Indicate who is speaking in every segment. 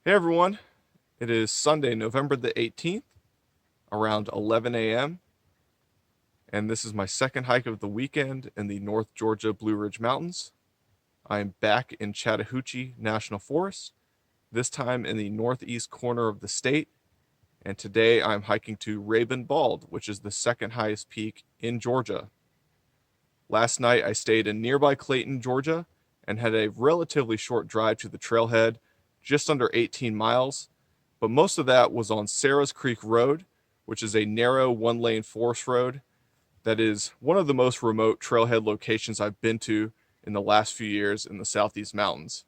Speaker 1: Hey everyone, it is Sunday, November the 18th, around 11 a.m., and this is my second hike of the weekend in the North Georgia Blue Ridge Mountains. I am back in Chattahoochee National Forest, this time in the northeast corner of the state, and today I'm hiking to Rabun Bald, which is the second highest peak in Georgia. Last night I stayed in nearby Clayton, Georgia, and had a relatively short drive to the trailhead, just under 18 miles, but most of that was on Sarah's Creek Road, which is a narrow one-lane forest road that is one of the most remote trailhead locations I've been to in the last few years in the Southeast Mountains.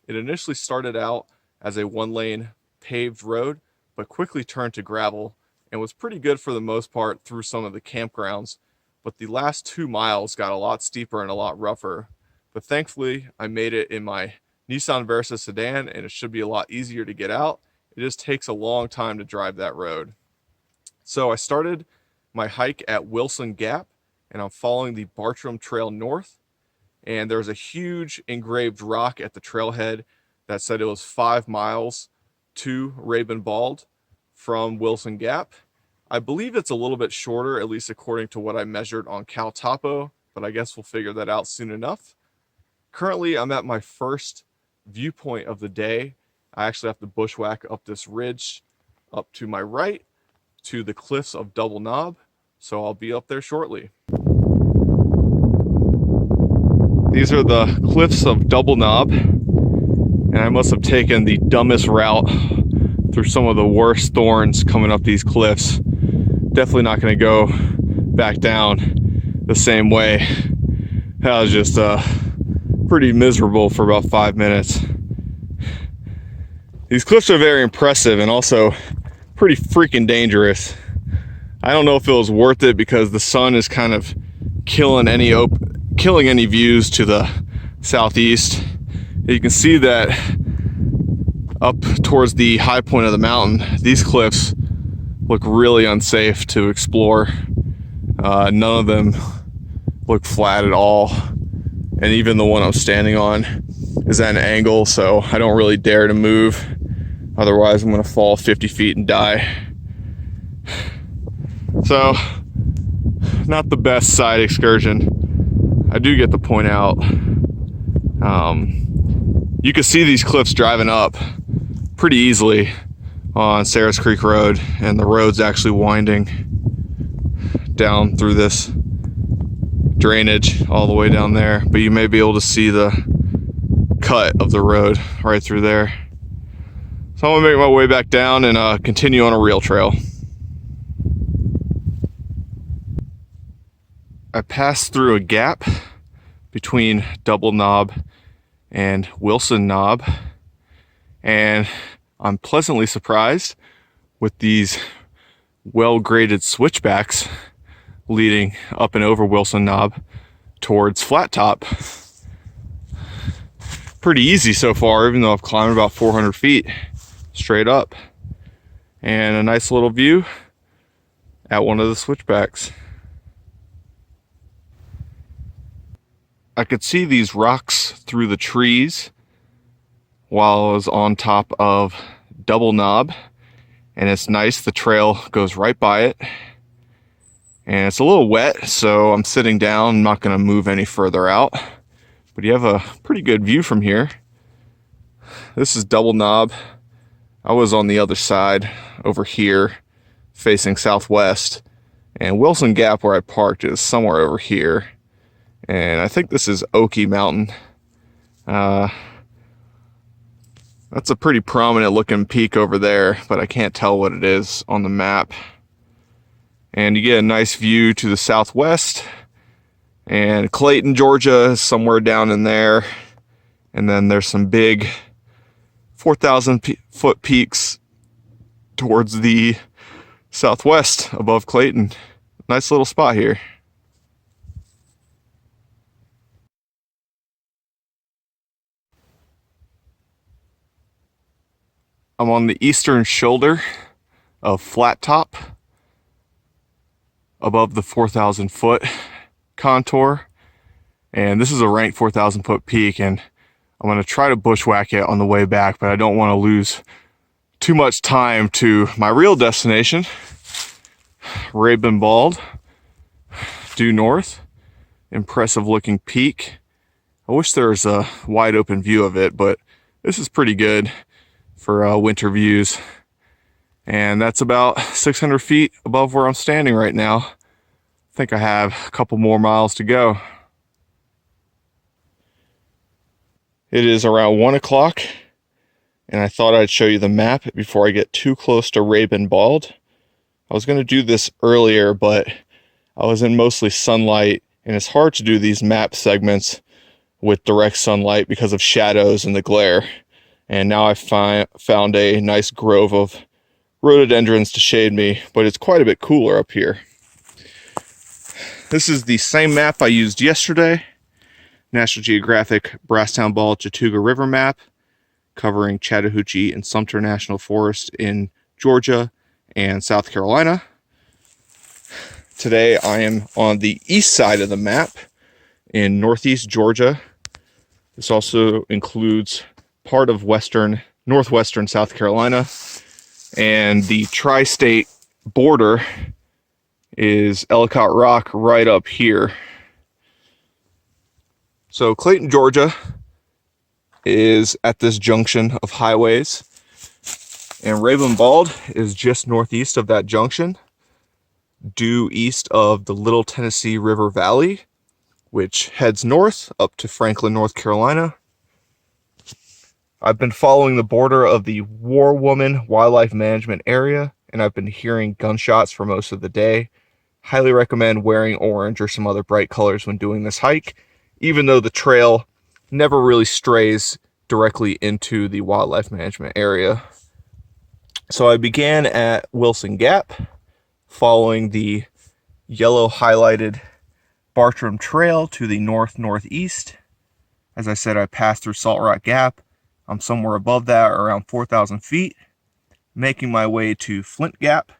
Speaker 1: It initially started out as a one-lane paved road, but quickly turned to gravel and was pretty good for the most part through some of the campgrounds, but the last 2 miles got a lot steeper and a lot rougher. But thankfully, I made it in my Nissan Versa sedan, and it should be a lot easier to get out. It just takes a long time to drive that road. So I started my hike at Wilson Gap, and I'm following the Bartram Trail north. And there's a huge engraved rock at the trailhead that said it was 5 miles to Rabun Bald from Wilson Gap. I believe it's a little bit shorter, at least according to what I measured on CalTopo, but I guess we'll figure that out soon enough. Currently, I'm at my first viewpoint of the day. I actually have to bushwhack up this ridge up to my right to the cliffs of Double Knob, so I'll be up there shortly. These are the cliffs of Double Knob, and I must have taken the dumbest route through some of the worst thorns coming up these cliffs. Definitely not going to go back down the same way. That was just pretty miserable for about 5 minutes. These cliffs are very impressive and also pretty freaking dangerous. I don't know if it was worth it because the sun is kind of killing any views to the southeast. You can see that up towards the high point of the mountain, these cliffs look really unsafe to explore. None of them look flat at all. And even the one I'm standing on is at an angle, so I don't really dare to move. Otherwise, I'm going to fall 50 feet and die. So, not the best side excursion. I do get to point out, you can see these cliffs driving up pretty easily on Sarah's Creek Road, and the road's actually winding down through this drainage all the way down there, but you may be able to see the cut of the road right through there. So I'm gonna make my way back down and continue on a real trail. I passed through a gap between Double Knob and Wilson Knob, and I'm pleasantly surprised with these well-graded switchbacks leading up and over Wilson Knob towards Flattop. Pretty easy so far, even though I've climbed about 400 feet straight up. And a nice little view at one of the switchbacks. I could see these rocks through the trees while I was on top of Double Knob, and it's nice. The trail goes right by it. And it's a little wet, so I'm sitting down. I'm not going to move any further out. But you have a pretty good view from here. This is Double Knob. I was on the other side over here, facing southwest. And Wilson Gap, where I parked, is somewhere over here. And I think this is Oakey Mountain. That's a pretty prominent looking peak over there, but I can't tell what it is on the map. And you get a nice view to the southwest, and Clayton, Georgia is somewhere down in there. And then there's some big 4,000 foot peaks towards the southwest above Clayton. Nice little spot here. I'm on the eastern shoulder of Flattop, above the 4,000 foot contour, and this is a ranked 4,000 foot peak, and I'm going to try to bushwhack it on the way back, but I don't want to lose too much time to my real destination, Rabun Bald, due north. Impressive looking peak. I wish there was a wide open view of it, but this is pretty good for winter views. And that's about 600 feet above where I'm standing right now. I think I have a couple more miles to go. It is around 1 o'clock, and I thought I'd show you the map before I get too close to Rabun Bald. I was going to do this earlier, but I was in mostly sunlight, and it's hard to do these map segments with direct sunlight because of shadows and the glare. And now I found a nice grove of rhododendrons to shade me, but it's quite a bit cooler up here. This is the same map I used yesterday. National Geographic Brasstown Bald Chattahoochee River map covering Chattahoochee and Sumter National Forest in Georgia and South Carolina. Today I am on the east side of the map in northeast Georgia. This also includes part of northwestern South Carolina, and the tri-state border is Ellicott Rock right up here. So Clayton, Georgia is at this junction of highways, and Rabun Bald is just northeast of that junction, due east of the Little Tennessee River Valley, which heads north up to Franklin, North Carolina. I've been following the border of the War Woman Wildlife Management Area, and I've been hearing gunshots for most of the day. Highly recommend wearing orange or some other bright colors when doing this hike, even though the trail never really strays directly into the wildlife management area. So I began at Wilson Gap, following the yellow highlighted Bartram Trail to the northeast. As I said, I passed through Saltrock Gap. I'm somewhere above that, around 4,000 feet, making my way to Flint Gap,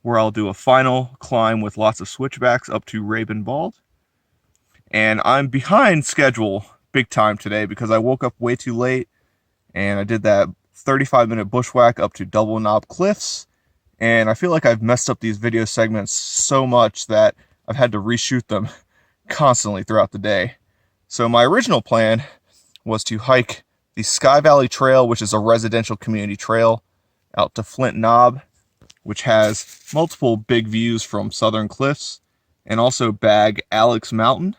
Speaker 1: where I'll do a final climb with lots of switchbacks up to Rabun Bald. And I'm behind schedule big time today because I woke up way too late, and I did that 35-minute bushwhack up to Double Knob Cliffs. And I feel like I've messed up these video segments so much that I've had to reshoot them constantly throughout the day. So my original plan was to hike the Sky Valley Trail, which is a residential community trail, out to Flint Knob, which has multiple big views from Southern Cliffs, and also bag Alex Mountain,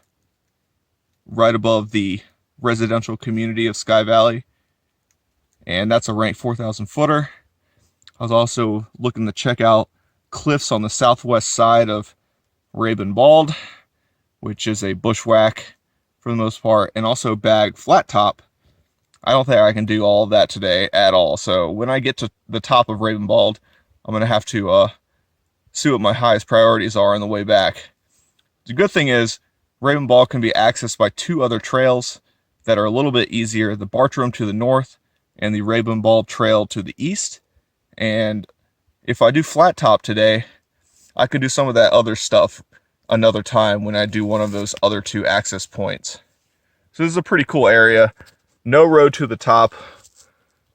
Speaker 1: right above the residential community of Sky Valley. And that's a ranked 4,000 footer. I was also looking to check out cliffs on the southwest side of Rabun Bald, which is a bushwhack for the most part, and also bag Flattop. I don't think I can do all of that today at all. So when I get to the top of Rabun Bald, I'm going to have to see what my highest priorities are on the way back. The good thing is Rabun Bald can be accessed by two other trails that are a little bit easier, the Bartram to the north and the Rabun Bald Trail to the east. And if I do Flattop today, I could do some of that other stuff another time when I do one of those other two access points. So this is a pretty cool area. No road to the top.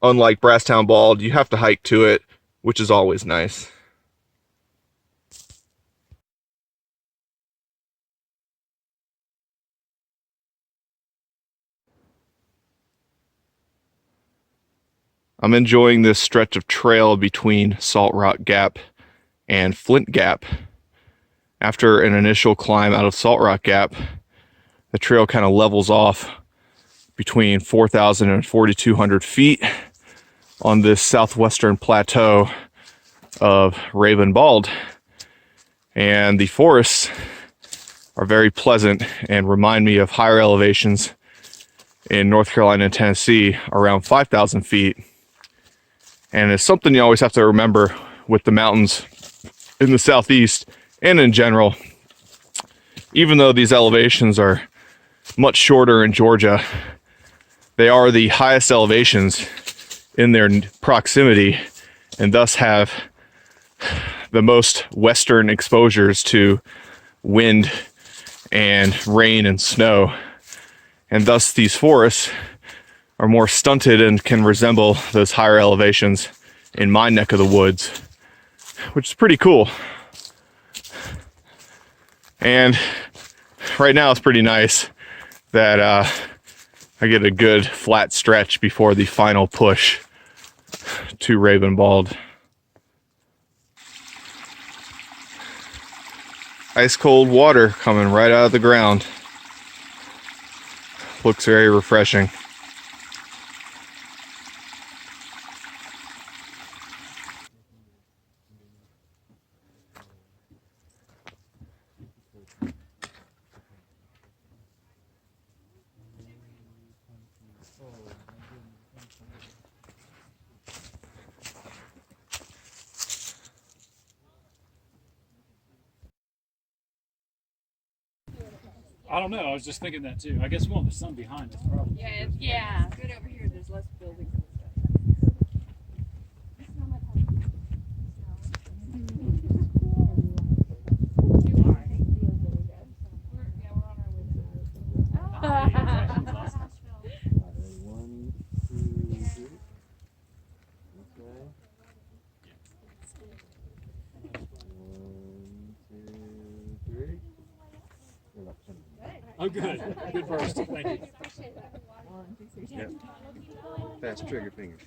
Speaker 1: Unlike Brasstown Bald, you have to hike to it, which is always nice. I'm enjoying this stretch of trail between Saltrock Gap and Flint Gap. After an initial climb out of Saltrock Gap, the trail kind of levels off between 4,000 and 4,200 feet on this southwestern plateau of Rabun Bald. And the forests are very pleasant and remind me of higher elevations in North Carolina and Tennessee around 5,000 feet. And it's something you always have to remember with the mountains in the southeast and in general. Even though these elevations are much shorter in Georgia, they are the highest elevations in their proximity and thus have the most western exposures to wind and rain and snow. And thus these forests are more stunted and can resemble those higher elevations in my neck of the woods, which is pretty cool. And right now it's pretty nice that I get a good flat stretch before the final push to Rabun Bald. Ice cold water coming right out of the ground. Looks very refreshing.
Speaker 2: I don't know. I was just thinking that too. I guess we want the sun behind us, probably.
Speaker 3: Yeah, yeah. Good over here. There's less buildings and stuff.
Speaker 2: Oh, good. Good burst. Thank you.
Speaker 4: Yep. Fast trigger fingers.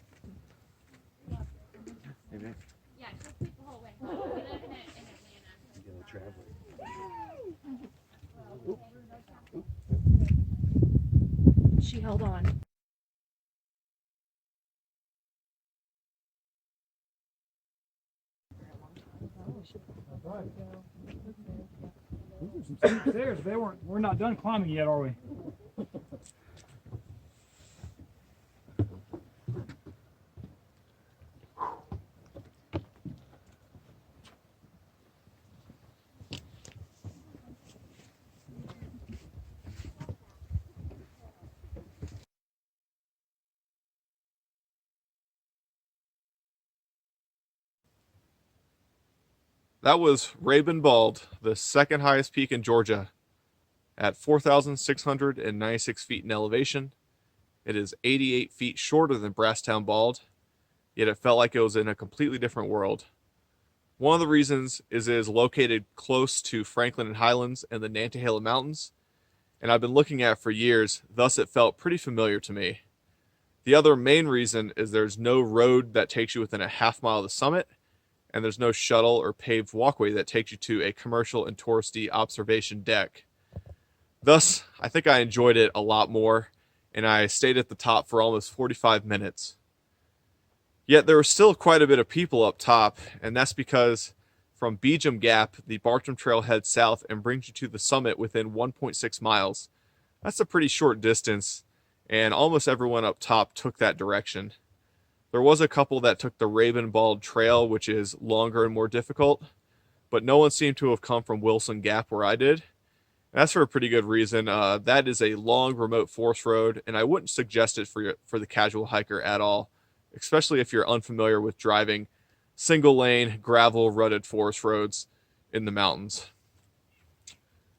Speaker 4: Amen.
Speaker 3: Yeah, just keep the whole way. We live in
Speaker 4: Yellow traveler.
Speaker 3: She held on.
Speaker 2: These are some steep stairs. We're not done climbing yet, are we?
Speaker 1: That was Rabun Bald, the second highest peak in Georgia, at 4,696 feet in elevation. It is 88 feet shorter than Brasstown Bald, yet it felt like it was in a completely different world. One of the reasons is it is located close to Franklin and Highlands and the Nantahala Mountains, and I've been looking at it for years, thus it felt pretty familiar to me. The other main reason is there's no road that takes you within a half mile of the summit, and there's no shuttle or paved walkway that takes you to a commercial and touristy observation deck. Thus, I think I enjoyed it a lot more, and I stayed at the top for almost 45 minutes. Yet there was still quite a bit of people up top, and that's because from Bartram Gap, the Bartram Trail heads south and brings you to the summit within 1.6 miles. That's a pretty short distance, and almost everyone up top took that direction. There was a couple that took the Rabun Bald Trail, which is longer and more difficult, but no one seemed to have come from Wilson Gap where I did. And that's for a pretty good reason. That is a long, remote forest road, and I wouldn't suggest it for the casual hiker at all, especially if you're unfamiliar with driving single-lane, gravel, rutted forest roads in the mountains.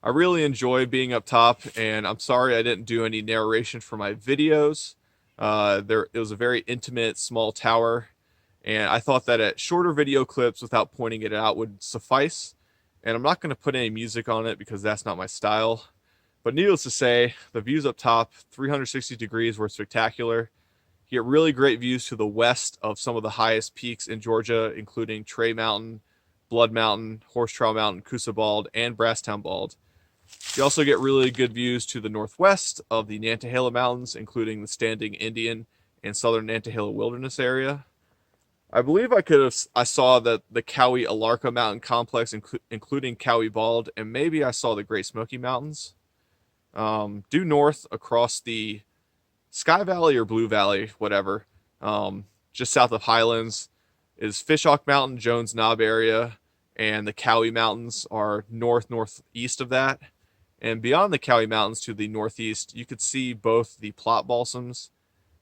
Speaker 1: I really enjoy being up top, and I'm sorry I didn't do any narration for my videos. It was a very intimate, small tower, and I thought that at shorter video clips without pointing it out would suffice. And I'm not going to put any music on it because that's not my style. But needless to say, the views up top, 360 degrees, were spectacular. You get really great views to the west of some of the highest peaks in Georgia, including Trey Mountain, Blood Mountain, Horse Trail Mountain, Coosa Bald, and Brasstown Bald. You also get really good views to the northwest of the Nantahala Mountains, including the Standing Indian and Southern Nantahala Wilderness area. I believe I saw that the Cowee Alarka Mountain Complex, including Cowee Bald, and maybe I saw the Great Smoky Mountains. Due north across the Sky Valley or Blue Valley, whatever, just south of Highlands, is Fishhawk Mountain, Jones Knob area, and the Cowee Mountains are northeast of that. And beyond the Cowee Mountains to the northeast, you could see both the Plott Balsams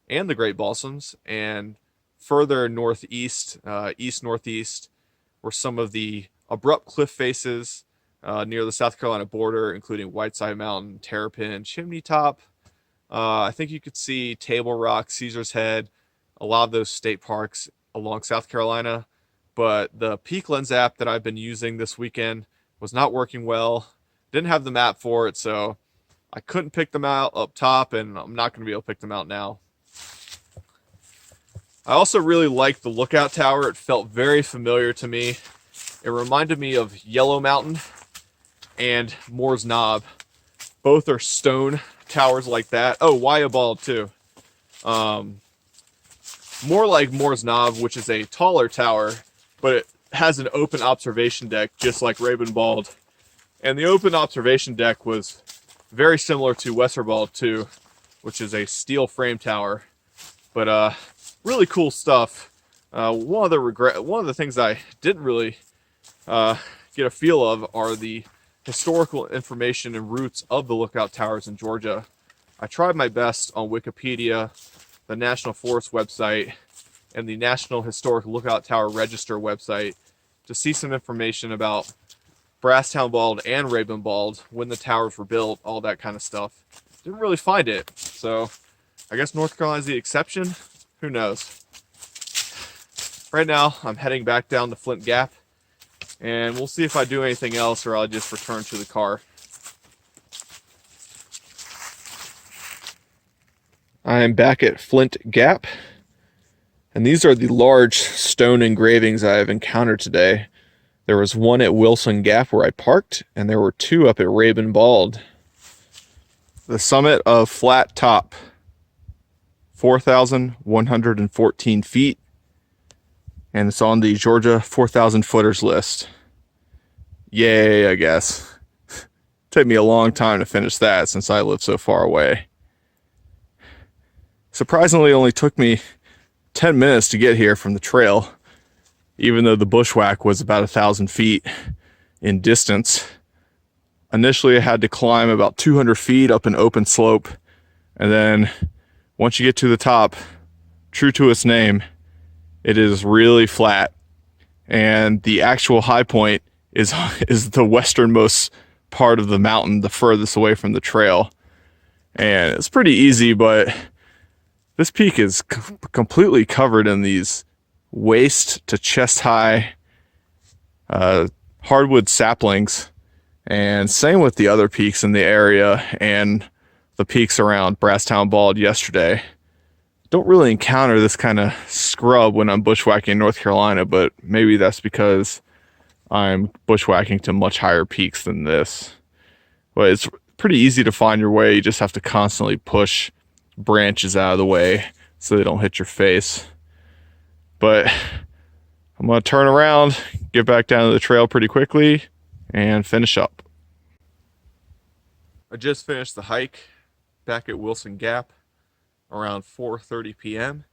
Speaker 1: and the Great Balsams. And further northeast, east-northeast, were some of the abrupt cliff faces near the South Carolina border, including Whiteside Mountain, Terrapin, Chimney Top. I think you could see Table Rock, Caesar's Head, a lot of those state parks along South Carolina, but the Peak Lens app that I've been using this weekend was not working well. Didn't have the map for it, so I couldn't pick them out up top, and I'm not going to be able to pick them out now. I also really liked the lookout tower. It felt very familiar to me. It reminded me of Yellow Mountain and Moore's Knob. Both are stone towers like that. Oh, Oakey Bald too. More like Moore's Knob, which is a taller tower, but it has an open observation deck just like Rabun Bald. And the open observation deck was very similar to Western Bald too, which is a steel frame tower. But really cool stuff. One of the things I didn't really get a feel of are the historical information and routes of the lookout towers in Georgia. I tried my best on Wikipedia, the National Forest website, and the National Historic Lookout Tower Register website to see some information about Brasstown Bald and Rabun Bald, when the towers were built, all that kind of stuff. Didn't really find it, so I guess North Carolina's the exception. Who knows? Right now, I'm heading back down to Flint Gap, and we'll see if I do anything else or I'll just return to the car. I'm back at Flint Gap, and these are the large stone engravings I have encountered today. There was one at Wilson Gap where I parked, and there were two up at Rabun Bald. The summit of Flattop, 4,114 feet, and it's on the Georgia 4,000 footers list. Yay, I guess. Took me a long time to finish that since I live so far away. Surprisingly, it only took me 10 minutes to get here from the trail, even though the bushwhack was about 1,000 feet in distance. Initially, I had to climb about 200 feet up an open slope, and then once you get to the top, true to its name, it is really flat, and the actual high point is the westernmost part of the mountain, the furthest away from the trail. And it's pretty easy, but this peak is completely covered in these waist to chest high hardwood saplings, and same with the other peaks in the area and the peaks around Brasstown Bald yesterday. Don't really encounter this kind of scrub when I'm bushwhacking in North Carolina, but maybe that's because I'm bushwhacking to much higher peaks than this. But it's pretty easy to find your way. You just have to constantly push branches out of the way so they don't hit your face. But I'm going to turn around, get back down to the trail pretty quickly, and finish up. I just finished the hike back at Wilson Gap around 4:30 p.m.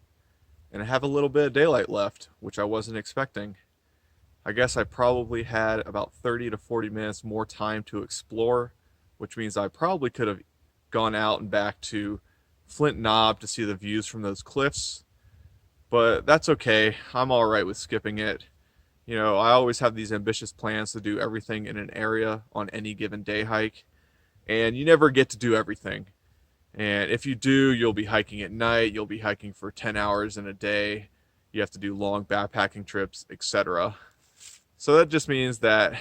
Speaker 1: and I have a little bit of daylight left, which I wasn't expecting. I guess I probably had about 30 to 40 minutes more time to explore, which means I probably could have gone out and back to Flint Knob to see the views from those cliffs, but that's okay. I'm all right with skipping it. You know, I always have these ambitious plans to do everything in an area on any given day hike, and you never get to do everything. And if you do, you'll be hiking at night, you'll be hiking for 10 hours in a day, you have to do long backpacking trips, etc. So that just means that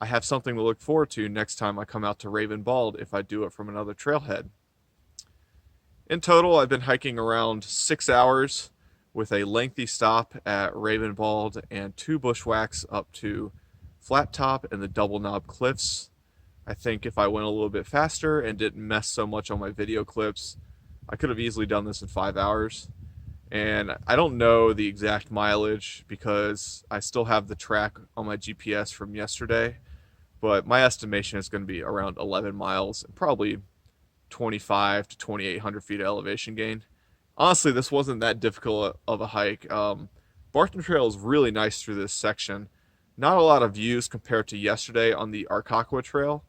Speaker 1: I have something to look forward to next time I come out to Rabun Bald if I do it from another trailhead. In total, I've been hiking around 6 hours with a lengthy stop at Rabun Bald and 2 bushwhacks up to Flattop and the Double Knob Cliffs. I think if I went a little bit faster and didn't mess so much on my video clips, I could have easily done this in 5 hours. And I don't know the exact mileage because I still have the track on my GPS from yesterday, but my estimation is going to be around 11 miles and probably 25 to 2,800 feet of elevation gain. Honestly, this wasn't that difficult of a hike. Bartram Trail is really nice through this section. Not a lot of views compared to yesterday on the Occoquan Trail,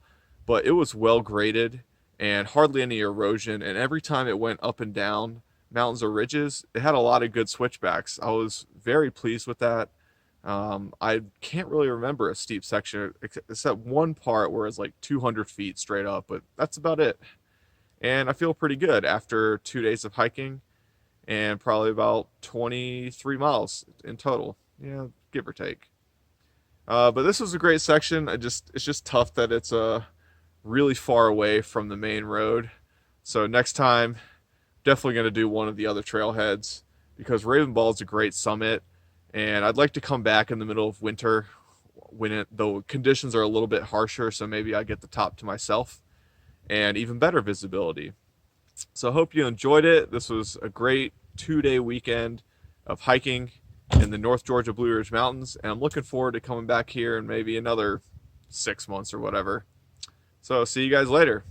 Speaker 1: but it was well graded and hardly any erosion, and every time it went up and down mountains or ridges, it had a lot of good switchbacks. I was very pleased with that. I can't really remember a steep section except one part where it's like 200 feet straight up, but that's about it. And I feel pretty good after 2 days of hiking, and probably about 23 miles in total, give or take. But this was a great section. It's just tough that it's really far away from the main road. So next time, definitely going to do one of the other trailheads, because Rabun Bald's a great summit, and I'd like to come back in the middle of winter when the conditions are a little bit harsher, so maybe I get the top to myself and even better visibility. So I hope you enjoyed it. This was a great 2-day weekend of hiking in the North Georgia Blue Ridge Mountains, and I'm looking forward to coming back here in maybe another 6 months or whatever. So see you guys later.